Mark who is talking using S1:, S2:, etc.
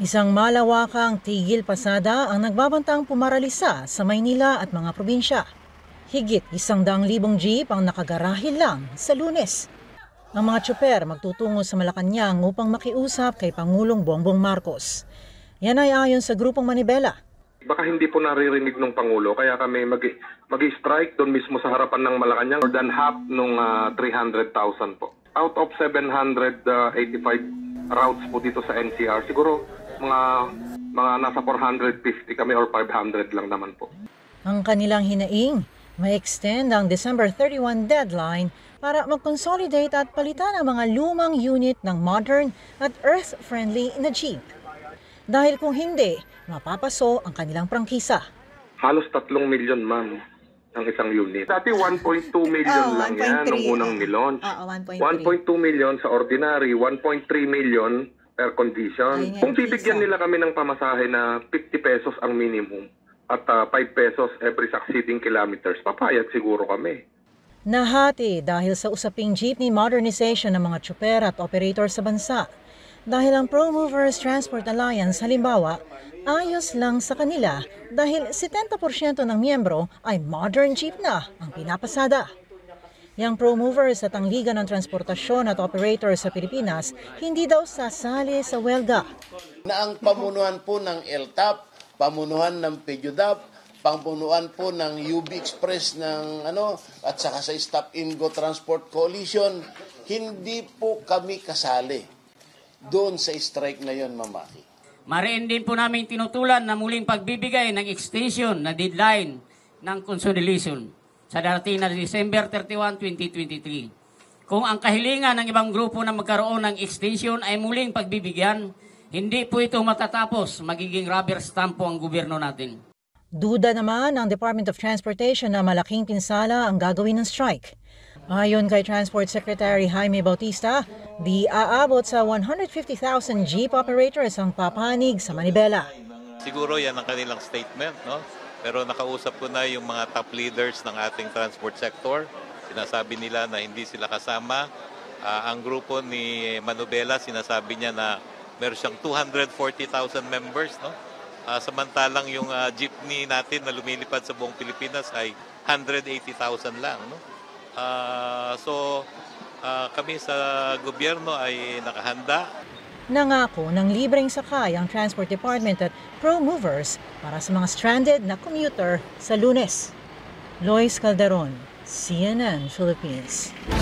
S1: Isang malawakang tigil pasada ang nagbabantang pumaralisa sa Maynila at mga probinsya. Higit 100,000 jeep ang nakagarahil lang sa Lunes. Ang mga tsuper magtutungo sa Malacanang upang makiusap kay Pangulong Bongbong Marcos. Yan ay ayon sa Grupong Manibela.
S2: Baka hindi po naririnig ng Pangulo, kaya kami mag-strike doon mismo sa harapan ng Malacanang. More than half nung 300,000 po. Out of 785 routes po dito sa NCR, siguro mga nasa 450 kami or 500 lang naman po.
S1: Ang kanilang hinaing, ma-extend ang December 31 deadline para mag-consolidate at palitan ang mga lumang unit ng modern at earth-friendly na jeep. Dahil kung hindi, mapapaso ang kanilang prangkisa.
S2: Halos 3 milyon, ma'am, ang isang unit. Dati 1.2 million lang yan nung unang nilaunch. 1.2 million sa ordinary, 1.3 million per condition. Kung bibigyan nila kami ng pamasahe na 50 pesos ang minimum at 5 pesos every succeeding kilometers, papayag siguro kami.
S1: Nahati dahil sa usaping jeepney modernization ng mga tsuper at operator sa bansa. Dahil ang Pro-Movers Transport Alliance halimbawa, ayos lang sa kanila dahil 70% ng miyembro ay modern jeep na ang pinapasada. Yang Pro-Movers at ang Liga ng Transportasyon at Operators sa Pilipinas hindi daw sasali sa welga.
S3: Na ang pamunuan po ng LTAP, pamunuan ng PEJUDAP, pamunuan po ng UB Express at saka sa Stop and Go Transport Coalition, hindi po kami kasali doon sa strike na yon, Mamaki.
S4: Mariin din po namin tinutulan na muling pagbibigay ng extension na deadline ng consolidation sa darating na December 31, 2023. Kung ang kahilingan ng ibang grupo na magkaroon ng extension ay muling pagbibigyan, hindi po ito matatapos, magiging rubber stamp po ang gobyerno natin.
S1: Duda naman ang Department of Transportation na malaking pinsala ang gagawin ng strike. Ayon kay Transport Secretary Jaime Bautista, di aabot sa 150,000 jeep operators ang papanig sa Manibela.
S5: Siguro yan ang kanilang statement, no? Pero nakausap ko na yung mga top leaders ng ating transport sector. Sinasabi nila na hindi sila kasama. Ang grupo ni Manubela, sinasabi niya na meron siyang 240,000 members, no? Samantalang yung jeepney natin na lumilipad sa buong Pilipinas ay 180,000 lang, no? Kami sa gobyerno ay nakahanda.
S1: Nangako ng libreng sakay ang Transport Department at Pro-Movers para sa mga stranded na commuter sa Lunes. Lois Calderon, CNN Philippines.